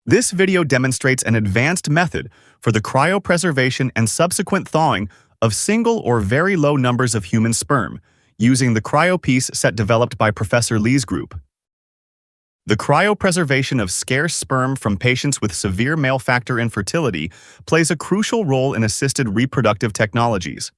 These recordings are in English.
This video demonstrates an advanced method for the cryopreservation and subsequent thawing of single or very low numbers of human sperm using the Cryopiece set developed by Professor Li's group. The cryopreservation of scarce sperm from patients with severe male factor infertility plays a crucial role in assisted reproductive technologies.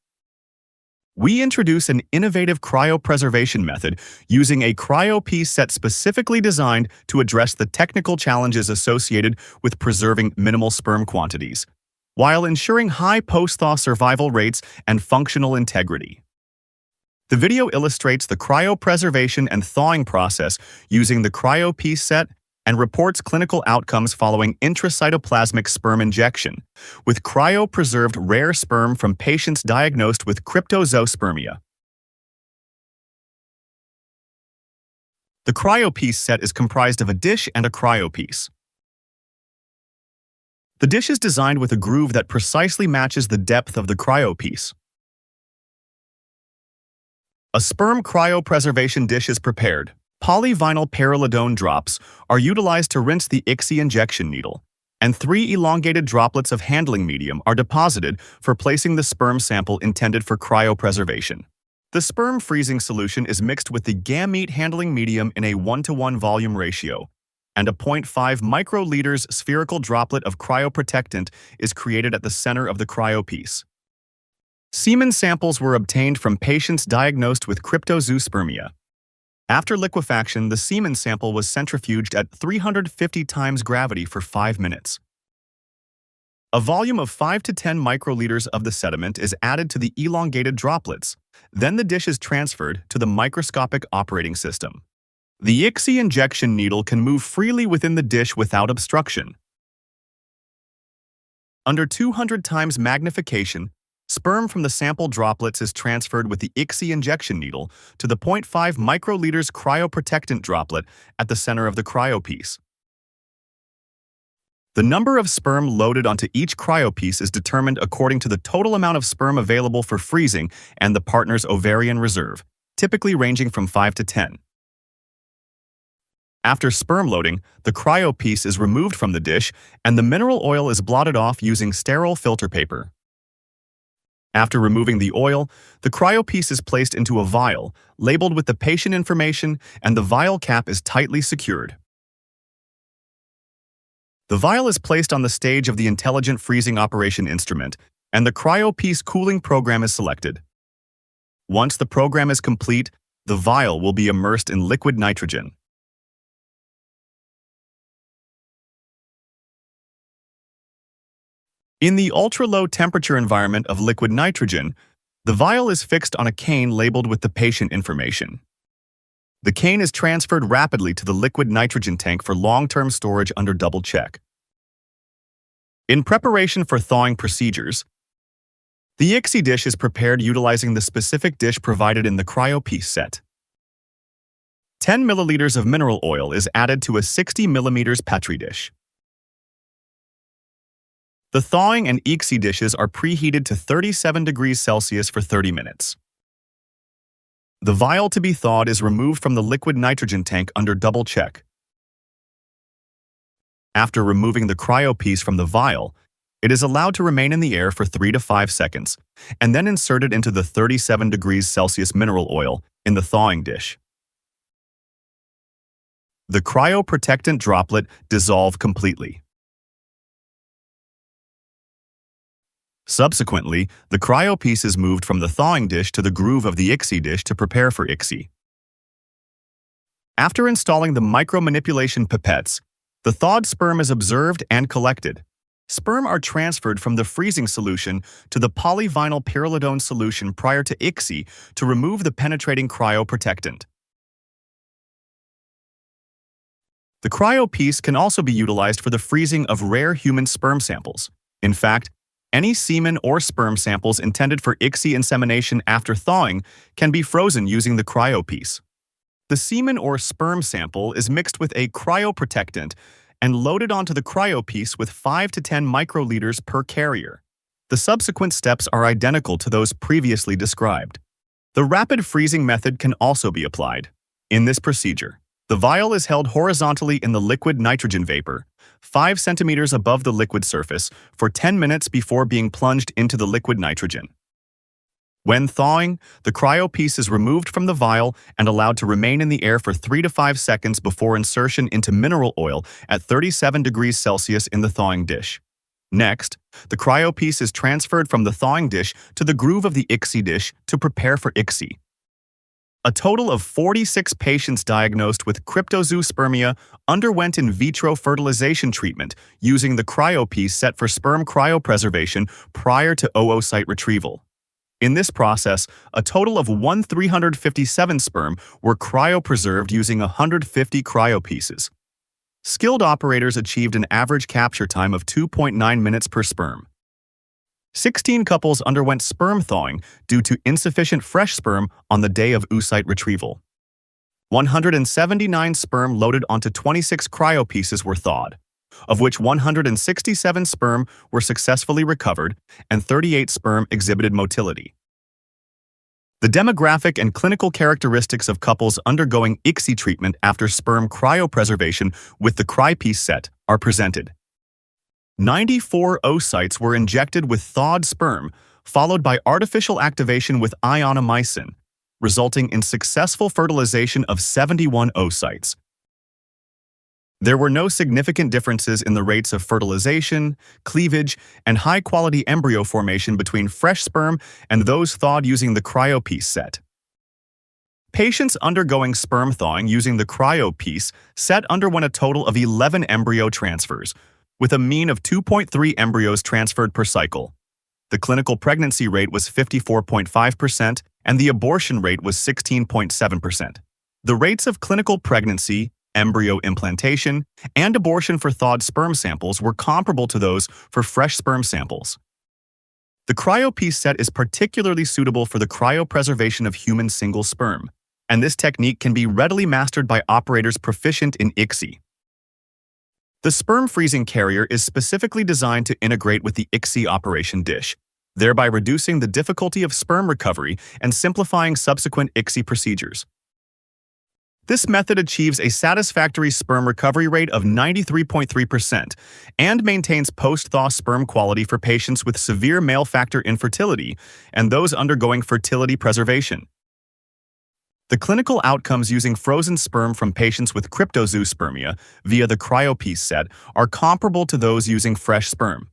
We introduce an innovative cryopreservation method using a Cryopiece set specifically designed to address the technical challenges associated with preserving minimal sperm quantities, while ensuring high post-thaw survival rates and functional integrity. The video illustrates the cryopreservation and thawing process using the Cryopiece set and reports clinical outcomes following intracytoplasmic sperm injection, with cryopreserved rare sperm from patients diagnosed with cryptozoospermia. The Cryopiece set is comprised of a dish and a cryopiece. The dish is designed with a groove that precisely matches the depth of the cryopiece. A sperm cryopreservation dish is prepared. Polyvinyl pyrrolidone drops are utilized to rinse the ICSI injection needle, and 3 elongated droplets of handling medium are deposited for placing the sperm sample intended for cryopreservation. The sperm freezing solution is mixed with the gamete handling medium in a 1:1 volume ratio, and a 0.5 microliters spherical droplet of cryoprotectant is created at the center of the cryopiece. Semen samples were obtained from patients diagnosed with cryptozoospermia. After liquefaction, the semen sample was centrifuged at 350 times gravity for 5 minutes. A volume of 5 to 10 microliters of the sediment is added to the elongated droplets. Then the dish is transferred to the microscopic operating system. The ICSI injection needle can move freely within the dish without obstruction. Under 200 times magnification, sperm from the sample droplets is transferred with the ICSI injection needle to the 0.5 microliters cryoprotectant droplet at the center of the cryopiece. The number of sperm loaded onto each cryopiece is determined according to the total amount of sperm available for freezing and the partner's ovarian reserve, typically ranging from 5 to 10. After sperm loading, the cryopiece is removed from the dish and the mineral oil is blotted off using sterile filter paper. After removing the oil, the cryopiece is placed into a vial, labeled with the patient information, and the vial cap is tightly secured. The vial is placed on the stage of the intelligent freezing operation instrument, and the cryopiece cooling program is selected. Once the program is complete, the vial will be immersed in liquid nitrogen. In the ultra-low temperature environment of liquid nitrogen, the vial is fixed on a cane labeled with the patient information. The cane is transferred rapidly to the liquid nitrogen tank for long-term storage under double check. In preparation for thawing procedures, the ICSI dish is prepared utilizing the specific dish provided in the Cryopiece set. 10 milliliters of mineral oil is added to a 60 millimeters Petri dish. The thawing and ICSI dishes are preheated to 37 degrees Celsius for 30 minutes. The vial to be thawed is removed from the liquid nitrogen tank under double check. After removing the cryopiece from the vial, it is allowed to remain in the air for 3 to 5 seconds, and then inserted into the 37 degrees Celsius mineral oil in the thawing dish. The cryoprotectant droplet dissolves completely. Subsequently, the cryopiece is moved from the thawing dish to the groove of the ICSI dish to prepare for ICSI. After installing the micromanipulation pipettes, the thawed sperm is observed and collected. Sperm are transferred from the freezing solution to the polyvinyl pyrrolidone solution prior to ICSI to remove the penetrating cryoprotectant. The cryopiece can also be utilized for the freezing of rare human sperm samples. In fact, any semen or sperm samples intended for ICSI insemination after thawing can be frozen using the cryopiece. The semen or sperm sample is mixed with a cryoprotectant and loaded onto the cryopiece with 5 to 10 microliters per carrier. The subsequent steps are identical to those previously described. The rapid freezing method can also be applied. In this procedure, the vial is held horizontally in the liquid nitrogen vapor, 5 centimeters above the liquid surface, for 10 minutes before being plunged into the liquid nitrogen. When thawing, the cryopiece is removed from the vial and allowed to remain in the air for 3 to 5 seconds before insertion into mineral oil at 37 degrees Celsius in the thawing dish. Next, the cryopiece is transferred from the thawing dish to the groove of the ICSI dish to prepare for ICSI. A total of 46 patients diagnosed with cryptozoospermia underwent in vitro fertilization treatment using the cryopiece set for sperm cryopreservation prior to oocyte retrieval. In this process, a total of 1,357 sperm were cryopreserved using 150 cryopieces. Skilled operators achieved an average capture time of 2.9 minutes per sperm. 16 couples underwent sperm thawing due to insufficient fresh sperm on the day of oocyte retrieval. 179 sperm loaded onto 26 cryopieces were thawed, of which 167 sperm were successfully recovered and 38 sperm exhibited motility. The demographic and clinical characteristics of couples undergoing ICSI treatment after sperm cryopreservation with the cryopiece set are presented. 94 oocytes were injected with thawed sperm, followed by artificial activation with ionomycin, resulting in successful fertilization of 71 oocytes. There were no significant differences in the rates of fertilization, cleavage, and high-quality embryo formation between fresh sperm and those thawed using the cryopiece set. Patients undergoing sperm thawing using the cryopiece set underwent a total of 11 embryo transfers, with a mean of 2.3 embryos transferred per cycle. The clinical pregnancy rate was 54.5% and the abortion rate was 16.7%. The rates of clinical pregnancy, embryo implantation, and abortion for thawed sperm samples were comparable to those for fresh sperm samples. The cryopiece set is particularly suitable for the cryopreservation of human single sperm, and this technique can be readily mastered by operators proficient in ICSI. The sperm freezing carrier is specifically designed to integrate with the ICSI operation dish, thereby reducing the difficulty of sperm recovery and simplifying subsequent ICSI procedures. This method achieves a satisfactory sperm recovery rate of 93.3% and maintains post-thaw sperm quality for patients with severe male factor infertility and those undergoing fertility preservation. The clinical outcomes using frozen sperm from patients with cryptozoospermia via the cryopiece set are comparable to those using fresh sperm.